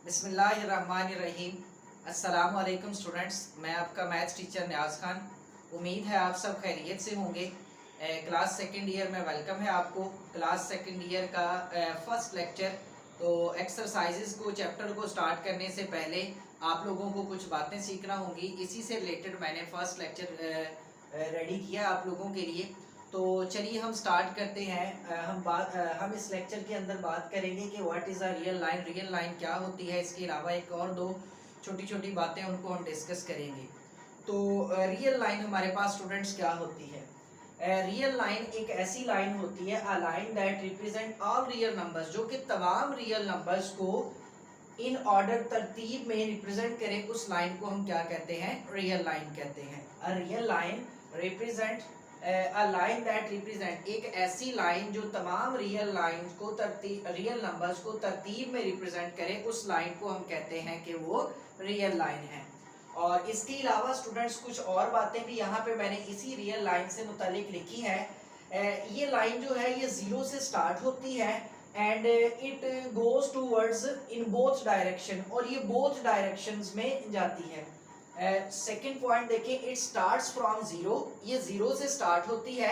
बिस्मिल्लाहिर्रहमानिर्रहीम। अस्सलाम वालेकुम स्टूडेंट्स, मैं आपका मैथ्स टीचर न्याज खान। उम्मीद है आप सब खैरियत से होंगे। क्लास सेकंड ईयर में वेलकम है आपको। क्लास सेकंड ईयर का फर्स्ट लेक्चर। तो एक्सरसाइजेस को चैप्टर को स्टार्ट करने से पहले आप लोगों को कुछ बातें सीखना होंगी। इसी से रिलेटेड मैंने फर्स्ट लेक्चर रेडी किया आप लोगों के लिए। तो चलिए हम स्टार्ट करते हैं। हम इस लेक्चर के अंदर बात करेंगे कि what is a real line, real line क्या होती है। इसके अलावा एक और दो छोटी छोटी बातें उनको हम डिस्कस करेंगे। तो रियल लाइन हमारे पास स्टूडेंट्स क्या होती है। रियल लाइन एक ऐसी लाइन होती है, a line that represent all real numbers, जो कि तमाम रियल नंबर्स को इन ऑर्डर तरतीब में रिप्रेजेंट करे। उस लाइन को हम क्या कहते हैं, रियल लाइन कहते हैं। A real line represent a line that represent, एक ऐसी लाइन जो तमाम रियल लाइंस को रियल नंबर्स को तरतीब में रिप्रेजेंट करे, उस लाइन को हम कहते हैं कि वो रियल लाइन है। और इसके अलावा स्टूडेंट्स कुछ और बातें भी यहाँ पे मैंने इसी रियल लाइन से मुतालिक लिखी है। ये लाइन जो है ये जीरो से स्टार्ट होती है and it goes towards in both direction, और ये बोथ डायरेक्शंस में जाती है। सेकेंड पॉइंट देखिए, इट स्टार्ट्स फ्रॉम जीरो, ये जीरो से स्टार्ट होती है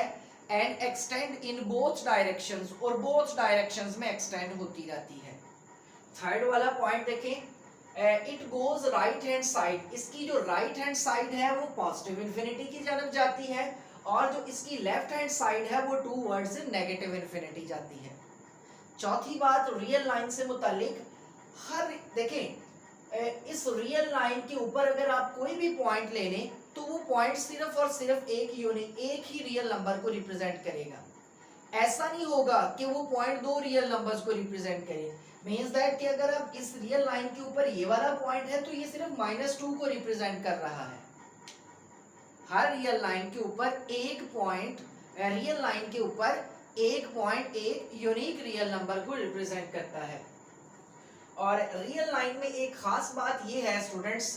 and extend in both directions, और बोथ डायरेक्शंस में एक्सटेंड होती रहती है। थर्ड वाला पॉइंट देखें, it goes right hand side, इसकी जो राइट हैंड साइड है वो पॉजिटिव इन्फिनिटी की जानब जाती है, और जो इसकी लेफ्ट हैंड साइड है वो टूवर्ड्स नेगेटिव इन्फिनिटी जाती है। चौथी बात रियल लाइन से मुतालिक, हर देखें इस रियल लाइन के ऊपर अगर आप कोई भी पॉइंट ले लें तो वो पॉइंट सिर्फ और सिर्फ एक ही रियल नंबर को रिप्रेजेंट करेगा। ऐसा नहीं होगा कि वो पॉइंट दो रियल नंबर्स को रिप्रेजेंट करे। मींस दैट कि अगर आप इस रियल लाइन के ऊपर ये वाला पॉइंट है तो ये सिर्फ -2 को रिप्रेजेंट कर रहा है। हर रियल लाइन के ऊपर एक पॉइंट, रियल लाइन के ऊपर एक पॉइंट एक यूनिक रियल नंबर को रिप्रेजेंट करता है। और रियल लाइन में एक खास बात यह है स्टूडेंट्स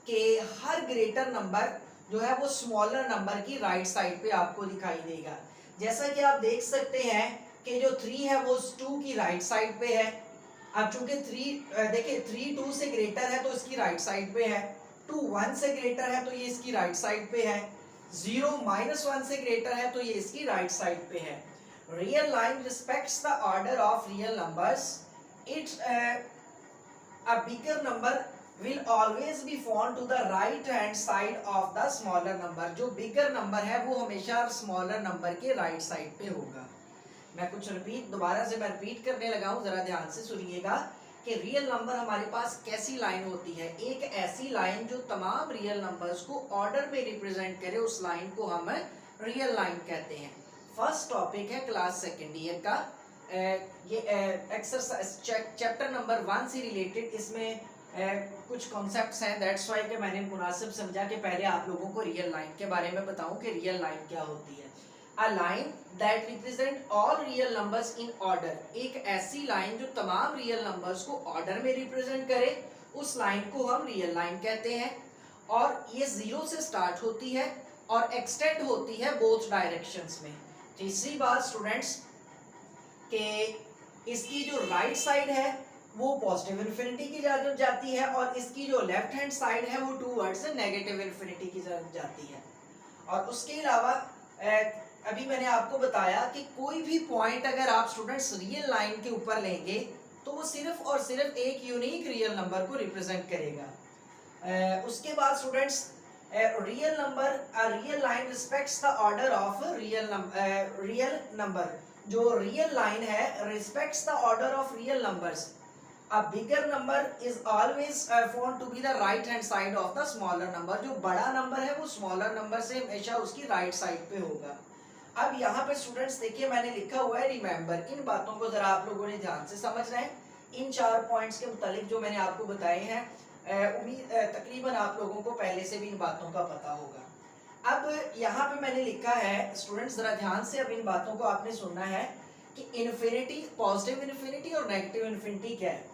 कि हर ग्रेटर नंबर जो है वो स्मॉलर नंबर की राइट साइड पे आपको दिखाई देगा। जैसा कि आप देख सकते हैं कि जो 3 है वो 2 की राइट साइड पे है। अब चूंकि 3 देखिए 3 2 से ग्रेटर है तो इसकी राइट साइड पे है, 2 1 से ग्रेटर है तो ये इसकी राइट साइड पे है, 0 -1 से ग्रेटर है तो ये इसकी राइट साइड पे है। Real line respects the order of real numbers. It's a bigger number will always be found to the right hand side of the smaller number। जो बिगर नंबर है वो हमेशा स्मॉलर नंबर के right side पे होगा। मैं कुछ दोबारा से मैं रिपीट करने लगा हूँ, जरा ध्यान से सुनिएगा कि रियल नंबर हमारे पास कैसी लाइन होती है। एक ऐसी लाइन जो तमाम रियल नंबर्स को ऑर्डर में रिप्रेजेंट करे, उस लाइन को हम रियल लाइन कहते हैं। फर्स्ट टॉपिक है क्लास सेकेंड ईयर का, ये एक्सरसाइज चैप्टर नंबर 1 से रिलेटेड। इसमें कुछ कॉन्सेप्ट्स हैं, दैट्स वाई कि मैंने मुनासिब समझा कि पहले आप लोगों को रियल लाइन के बारे में बताऊं कि रियल लाइन क्या होती है। A line that represent all real numbers in order, एक ऐसी लाइन जो तमाम रियल नंबर्स को ऑर्डर में रिप्रेजेंट करे, उस लाइन को हम रियल लाइन कहते हैं। और ये जीरो से स्टार्ट होती है और एक्सटेंड होती है बोथ डायरेक्शंस में। तीसरी बात स्टूडेंट्स कि इसकी जो राइट साइड है वो पॉजिटिव इन्फिनिटी की तरफ जाती है, और इसकी जो लेफ्ट हैंड साइड है वो टूवर्ड्स नेगेटिव इन्फिनिटी की तरफ जाती है। और उसके अलावा अभी मैंने आपको बताया कि कोई भी पॉइंट अगर आप स्टूडेंट्स रियल लाइन के ऊपर लेंगे तो वो सिर्फ और सिर्फ एक यूनिक रियल नंबर को रिप्रेजेंट करेगा। उसके बाद students real number, real line respects the order of real number. जो रियल लाइन है respects the order of real numbers. A bigger number is always found to be the right hand side of the smaller number. जो बड़ा number है वो smaller number से हमेशा उसकी right side पे होगा। अब यहाँ पे स्टूडेंट्स देखिए मैंने लिखा हुआ है रिमेंबर। इन बातों को जरा आप लोगों ने ध्यान से समझना है। इन 4 पॉइंट्स के मुतालिक जो मैंने आपको बताए हैं, उम्मीद तकरीबन आप लोगों को पहले से भी इन बातों का पता होगा। अब यहाँ पे मैंने लिखा है स्टूडेंट्स, जरा ध्यान से अब इन बातों को आपने सुनना है कि इन्फिनिटी, पॉजिटिव इन्फिनिटी और नेगेटिव इन्फिनिटी क्या है।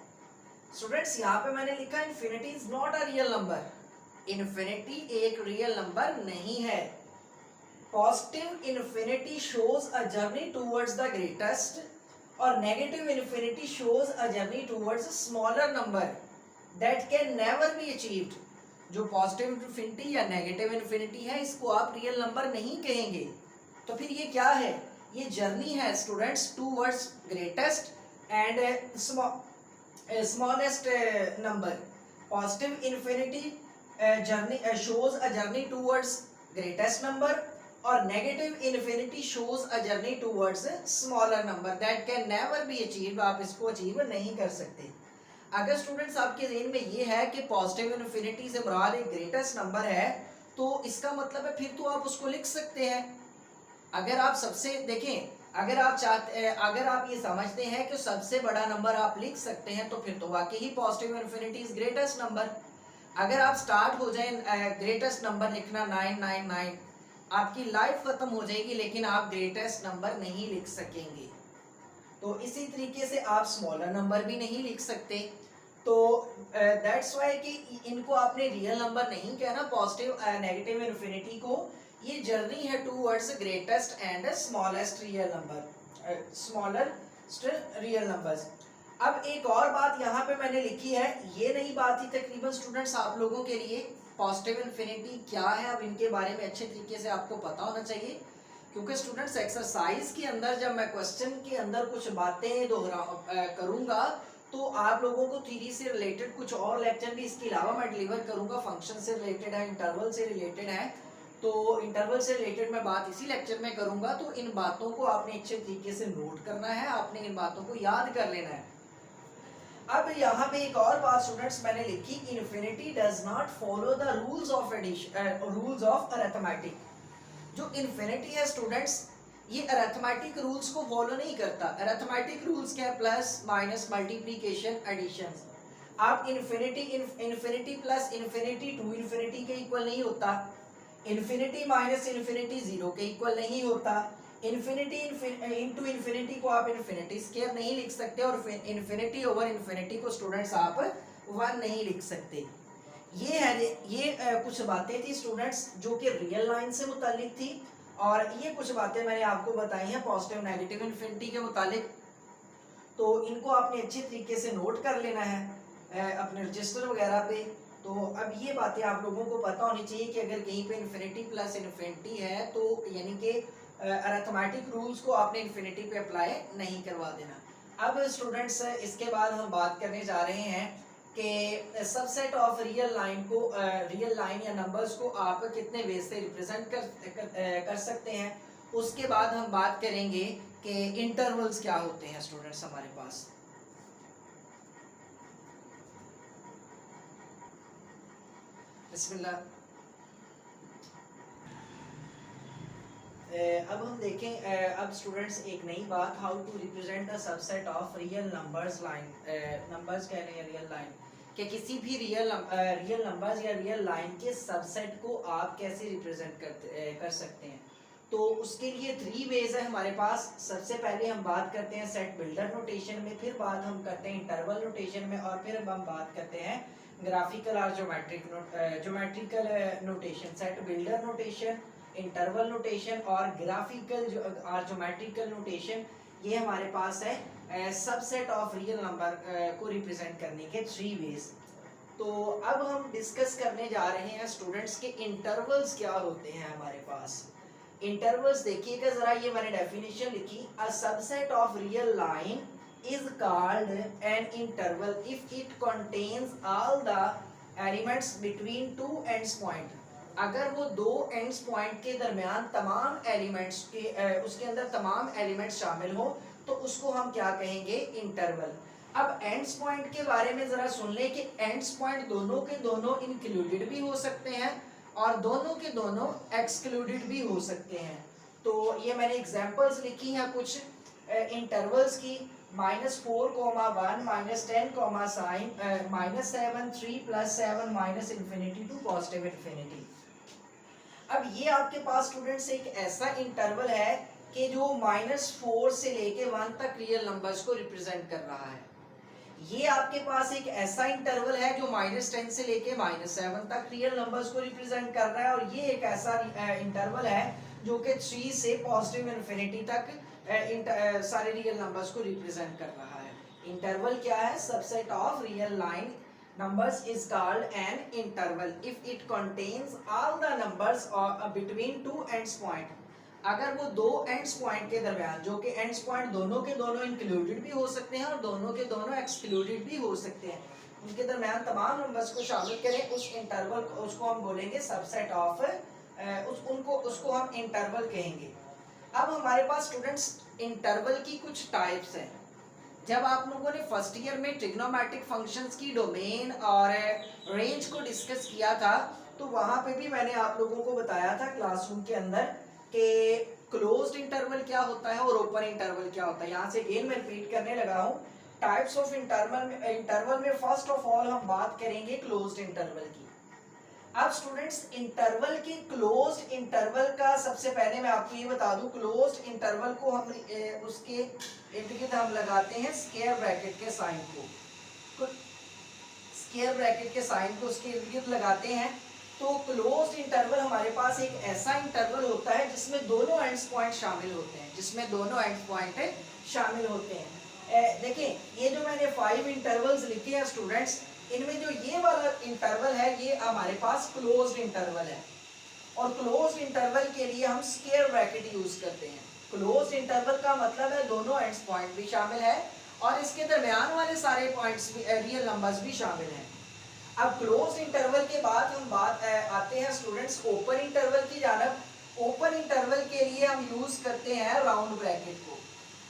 स्टूडेंट्स यहाँ पे मैंने लिखा infinity is not a real number. Infinity एक रियल नंबर नहीं है। Positive infinity shows a journey towards the greatest, और negative infinity shows a journey towards smaller number. That can never be achieved, जो positive infinity या negative infinity है इसको आप real number नहीं कहेंगे। तो फिर ये क्या है, ये जर्नी है students towards greatest and smallest number. Positive infinity journey shows a journey towards greatest number और negative infinity shows a journey towards a smaller number that can never be achieved, आप इसको अचीव नहीं कर सकते। अगर students आपके ज़हन में ये है कि पॉजिटिव इन्फिनिटी से मुराद एक ग्रेटेस्ट नंबर है, तो इसका मतलब है फिर तो आप उसको लिख सकते हैं। अगर आप सबसे देखें, अगर आप ये समझते हैं कि सबसे बड़ा नंबर आप लिख सकते हैं, तो फिर तो वाकई ही positive infinity is greatest number. अगर आप स्टार्ट हो जाए ग्रेटेस्ट नंबर लिखना 999, आपकी लाइफ खत्म हो जाएगी, लेकिन आप ग्रेटेस्ट नंबर नहीं लिख सकेंगे। तो इसी तरीके से आप स्मॉलर नंबर भी नहीं लिख सकते। तो दैट्स वाई कि इनको आपने रियल नंबर नहीं कहना, पॉजिटिव नेगेटिव इन्फिनिटी को। ये जर्नी है towards greatest and smallest real number, smallest real numbers. अब एक और बात यहाँ पे मैंने लिखी है, ये नई बात थी तकरीबन स्टूडेंट्स आप लोगों के लिए। पॉजिटिव इन्फिनिटी क्या है, अब इनके बारे में अच्छे तरीके से आपको पता होना चाहिए, क्योंकि स्टूडेंट्स एक्सरसाइज के अंदर जब मैं क्वेश्चन के अंदर कुछ बातें करूँगा, तो आप लोगों को थ्योरी से रिलेटेड कुछ और लेक्चर भी इसके अलावा मैं डिलीवर करूँगा। फंक्शन से रिलेटेड है, इंटरवल से रिलेटेड है, तो इंटरवल से रिलेटेड मैं बात इसी लेक्चर में करूँगा। तो इन बातों को आपने अच्छे तरीके से नोट करना है, आपने इन बातों को याद कर लेना है। अब यहाँ पे एक और बात स्टूडेंट्स मैंने लिखी, infinity does not follow the rules of addition, rules of arithmetic. जो इन्फिनिटी है स्टूडेंट्स, ये अरिथमेटिक रूल्स को फॉलो नहीं करता। अरिथमेटिक रूल्स क्या है, प्लस माइनस मल्टीप्लिकेशन एडिशन। आप infinity plus infinity to infinity के इक्वल नहीं होता, इन्फिनिटी माइनस इन्फिनिटी जीरो के इक्वल नहीं होता, इन्फिनिटी इनटू इन्फिनिटी को आप इन्फिनिटी स्क्वायर नहीं लिख सकते, और इन्फिनिटी ओवर इन्फिनिटी को स्टूडेंट्स आप 1 नहीं लिख सकते। ये है, ये कुछ बातें थी स्टूडेंट्स जो कि रियल लाइन से मुतालिक थी, और ये कुछ बातें मैंने आपको बताई हैं पॉजिटिव नेगेटिव इन्फिनिटी के मुतालिक। तो इनको आपने अच्छे तरीके से नोट कर लेना है अपने रजिस्टर वगैरह पे। तो अब ये बातें आप लोगों को पता होनी चाहिए कि अगर कहीं पे इन्फिनिटी प्लस इन्फिनिटी है, तो यानी कि अरिथमेटिक रूल्स को आपने इन्फिनिटी पे अप्लाई नहीं करवा देना। अब स्टूडेंट्स इसके बाद हम बात करने जा रहे हैं कि सबसेट ऑफ रियल लाइन को, रियल लाइन या नंबर्स को आप कितने वे से रिप्रेजेंट कर सकते हैं। उसके बाद हम बात करेंगे कि इंटरवल्स क्या होते हैं स्टूडेंट्स हमारे पास। बिस्मिल्लाह। अब हम देखें, अब स्टूडेंट्स एक नई बात, how to represent the subset of real numbers line. Numbers कह रहे हैं रियल लाइन, कि किसी भी रियल नंबर्स या रियल लाइन के सबसेट को आप कैसे रिप्रेजेंट कर सकते हैं। तो उसके लिए 3 वेज है हमारे पास। सबसे पहले हम बात करते हैं सेट बिल्डर नोटेशन में, फिर बात हम करते हैं इंटरवल नोटेशन में, और फिर हम बात करते हैं ग्राफिकल और geometrical notation. Set builder notation, interval notation और ग्राफिकल और ज्योमेट्रिकल नोटेशन, ये हमारे पास है सबसेट ऑफ रियल नंबर को रिप्रेजेंट करने के 3 वेज। तो अब हम डिस्कस करने जा रहे हैं स्टूडेंट्स के इंटरवल्स क्या होते हैं हमारे पास। इंटरवल्स देखिएगा जरा, ये मैंने डेफिनेशन लिखी, a subset of real line is called an interval if it contains all the elements between two ends point। अगर वो 2 एंड्स पॉइंट के दरमियान तमाम एलिमेंट्स के उसके अंदर तमाम एलिमेंट्स शामिल हो, तो उसको हम क्या कहेंगे, इंटरवल। अब एंड्स पॉइंट के बारे में जरा सुन लें कि एंड्स पॉइंट दोनों के दोनों इंक्लूडेड भी हो सकते हैं और दोनों के दोनों एक्सक्लूडेड भी हो सकते हैं। तो ये मैंने एग्जांपल्स लिखी हैं कुछ इंटरवल्स की, -4,1 -10, sign -7 3 +7 minus infinity to positive infinity. अब ये आपके पास स्टूडेंट्स एक ऐसा इंटरवल है कि जो -4 से लेके 1 तक रियल नंबर्स को रिप्रेजेंट कर रहा है। ये आपके पास एक ऐसा इंटरवल है जो -10 से लेके -7 तक रियल नंबर्स को रिप्रेजेंट कर रहा है, और ये एक ऐसा इंटरवल है जो कि 3 से पॉजिटिव इन्फिनिटी तक सारे रियल नंबर्स को रिप्रेजेंट कर रहा है। इंटरवल क्या है, subset of real line numbers is called an interval if it contains all the numbers between two ends point. अगर वो दो एंड्स पॉइंट के दरमियान, जो कि एंड्स पॉइंट दोनों के दोनों इंक्लूडेड भी हो सकते हैं और दोनों के दोनों एक्सक्लूडेड भी हो सकते हैं, उनके दरमियान तमाम नंबर्स को शामिल करें उस इंटरवल को, उसको हम बोलेंगे सबसेट ऑफ उसको हम इंटरवल कहेंगे। अब हमारे पास स्टूडेंट्स इंटरवल की कुछ टाइप्स हैं। जब आप लोगों ने फर्स्ट ईयर में ट्रिग्नोमेट्रिक फंक्शंस की डोमेन और रेंज को डिस्कस किया था, तो वहां पे भी मैंने आप लोगों को बताया था क्लासरूम के अंदर कि क्लोज्ड इंटरवल क्या होता है और ओपन इंटरवल क्या होता है। यहाँ से अगेन मैं रिपीट करने लगा हूँ। टाइप्स ऑफ इंटरवल में फर्स्ट ऑफ ऑल हम बात करेंगे क्लोज्ड इंटरवल की। अब स्टूडेंट्स इंटरवल के क्लोज्ड इंटरवल का सबसे पहले मैं आपको ये बता दूं, क्लोज्ड इंटरवल को हम उसके इर्द गिर्द हम लगाते हैं स्क्वायर ब्रैकेट के साइन को, स्क्वायर ब्रैकेट के साइन को उसके इर्द गिर्द लगाते हैं। तो क्लोज्ड इंटरवल हमारे पास एक ऐसा इंटरवल होता है जिसमें दोनों एंड्स पॉइंट शामिल होते हैं, जिसमें दोनों एंड पॉइंट शामिल होते हैं। देखिए ये जो मैंने 5 इंटरवल्स लिखे हैं स्टूडेंट्स, इनमें जो ये वाला इंटरवल है ये हमारे पास क्लोज्ड इंटरवल है, और क्लोज्ड इंटरवल के लिए हम स्क्वायर ब्रैकेट यूज करते हैं। क्लोज्ड इंटरवल का मतलब है दोनों एंड्स पॉइंट भी शामिल है और इसके दरमियान वाले सारे पॉइंट्स भी रियल नंबर्स भी शामिल हैं। अब क्लोज्ड इंटरवल के बाद हम बात आते हैं स्टूडेंट्स ओपन इंटरवल की जानब। ओपन इंटरवल के लिए हम यूज करते हैं राउंड ब्रैकेट को।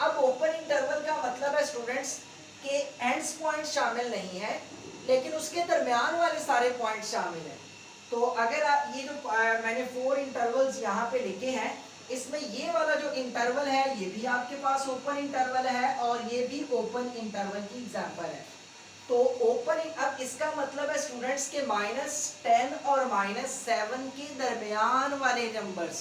अब ओपन इंटरवल का मतलब है स्टूडेंट्स के एंड्स पॉइंट शामिल नहीं है, लेकिन उसके दरमियान वाले सारे पॉइंट शामिल हैं। तो अगर आप ये जो मैंने 4 इंटरवल्स यहाँ पे लिखे हैं, इसमें ये वाला जो इंटरवल है ये भी आपके पास ओपन इंटरवल है और ये भी ओपन इंटरवल की एग्जांपल है। तो ओपन, अब इसका मतलब है स्टूडेंट्स के -10 और -7 के दरमियान वाले नंबर्स,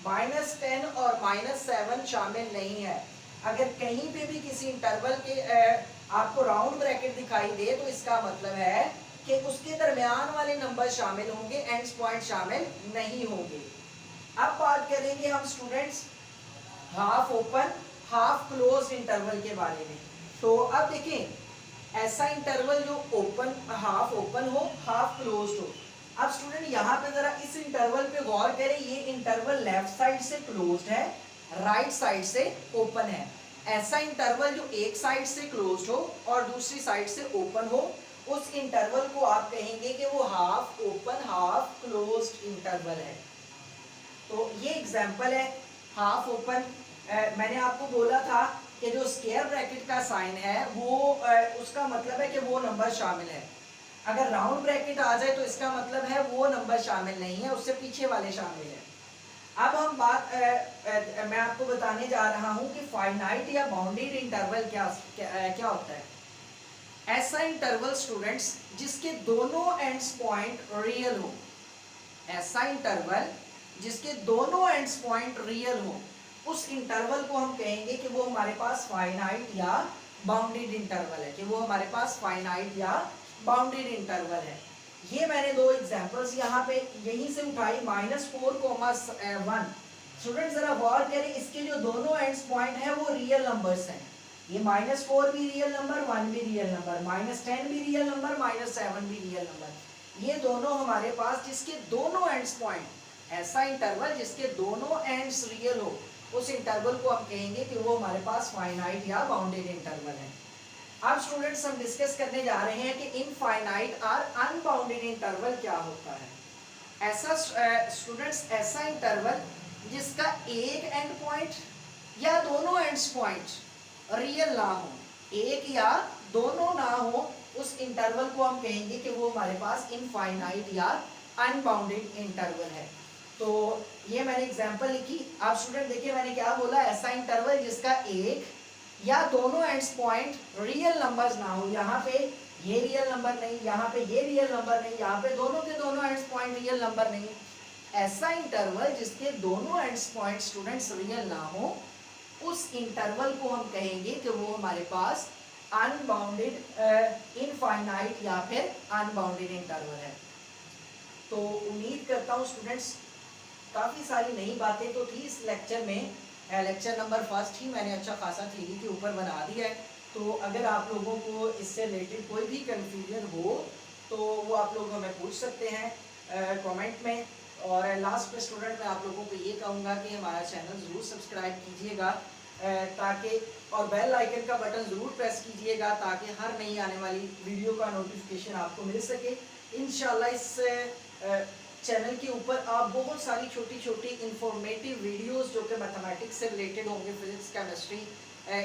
-10 और -7 शामिल नहीं है। अगर कहीं पे भी किसी इंटरवल के आपको राउंड ब्रैकेट दिखाई दे तो इसका मतलब है कि उसके दरमियान वाले नंबर शामिल होंगे, एंड्स पॉइंट शामिल नहीं होंगे। अब बात करेंगे हम students half open half close interval के बारे में। तो अब देखें ऐसा इंटरवल जो ओपन, हाफ ओपन हो हाफ क्लोज्ड हो। अब स्टूडेंट यहाँ पे जरा इस इंटरवल पे गौर करें, ये इंटरवल लेफ्ट साइड से क्लोज्ड है, राइट साइड से ओपन है। ऐसा इंटरवल जो एक साइड से क्लोज्ड हो और दूसरी साइड से ओपन हो, उस इंटरवल को आप कहेंगे कि वो half open half closed interval है। तो ये एग्जांपल है हाफ ओपन। मैंने आपको बोला था कि जो स्क्वायर ब्रैकेट का साइन है वो उसका मतलब है कि वो नंबर शामिल है। अगर राउंड ब्रैकेट आ जाए तो इसका मतलब है वो नंबर शामिल नहीं है, उससे पीछे वाले शामिल है। अब हम बात मैं आपको बताने जा रहा हूं कि फाइनाइट या बाउंडेड इंटरवल क्या होता है। ऐसा इंटरवल स्टूडेंट्स जिसके दोनों एंड्स पॉइंट रियल हो, ऐसा इंटरवल जिसके दोनों एंड्स पॉइंट रियल हो, उस इंटरवल को हम कहेंगे कि वो हमारे पास फाइनाइट या बाउंडेड इंटरवल है, कि वो हमारे पास फाइनाइट या बाउंडेड इंटरवल है। ये मैंने 2 एग्जांपल्स यहाँ पे यहीं से उठाई, -4,1। स्टूडेंट जरा गौर करें, इसके जो दोनों एंड्स पॉइंट है वो रियल नंबर्स हैं। ये -4 भी रियल नंबर, 1 भी रियल नंबर, -10 भी रियल नंबर, -7 भी रियल नंबर। ये दोनों हमारे पास जिसके दोनों एंड्स पॉइंट, ऐसा इंटरवल जिसके दोनों एंड्स रियल हो, उस इंटरवल को हम कहेंगे कि वो हमारे पास फाइनाइट या बाउंडेड इंटरवल है। अब स्टूडेंट्स हम डिस्कस करने जा रहे हैं कि इनफाइनाइट और अनबाउंडेड इंटरवल क्या होता है। ऐसा स्टूडेंट्स ऐसा इंटरवल जिसका एक एंड पॉइंट या दोनों एंड्स पॉइंट रियल ना हो, एक या दोनों ना हो, उस इंटरवल को हम कहेंगे कि वो हमारे पास इनफाइनाइट या अनबाउंडेड इंटरवल है। तो ये मैंने एग्जांपल लिखी। आप स्टूडेंट देखिए मैंने क्या बोला, ऐसा इंटरवल जिसका एक या दोनों एंड्स पॉइंट रियल नंबर्स ना हो, यहाँ पे ये रियल नंबर नहीं, यहाँ पे ये रियल नंबर नहीं, यहाँ पे दोनों के दोनों एंड्स पॉइंट रियल नंबर नहीं। ऐसा इंटरवल जिसके दोनों एंड्स पॉइंट स्टूडेंट्स रियल ना हो, उस इंटरवल को हम कहेंगे कि वो हमारे पास अनबाउंडेड इनफाइनाइट या फिर अनबाउंडेड इंटरवल है। तो उम्मीद करता हूँ स्टूडेंट्स काफ़ी सारी नई बातें तो थी इस लेक्चर में। लेक्चर नंबर 1 ही मैंने अच्छा खासा थ्योरी के ऊपर बना दिया है। तो अगर आप लोगों को इससे रिलेटेड कोई भी कन्फ्यूजन हो तो वो आप लोग हमें पूछ सकते हैं कमेंट में। और लास्ट में स्टूडेंट मैं आप लोगों को ये कहूँगा कि हमारा चैनल ज़रूर सब्सक्राइब कीजिएगा ताकि, और बेल आइकन का बटन ज़रूर प्रेस कीजिएगा ताकि हर नई आने वाली वीडियो का नोटिफिकेशन आपको मिल सके। इंशाल्लाह इस चैनल के ऊपर आप बहुत सारी छोटी छोटी इंफॉर्मेटिव वीडियोस जो कि मैथमेटिक्स से रिलेटेड होंगे, physics, chemistry,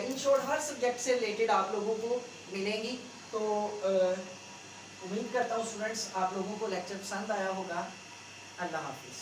in short her subject से रिलेटेड आप लोगों को मिलेंगी। तो उम्मीद करता हूँ स्टूडेंट्स आप लोगों को लेक्चर पसंद आया होगा। अल्लाह हाफिज़।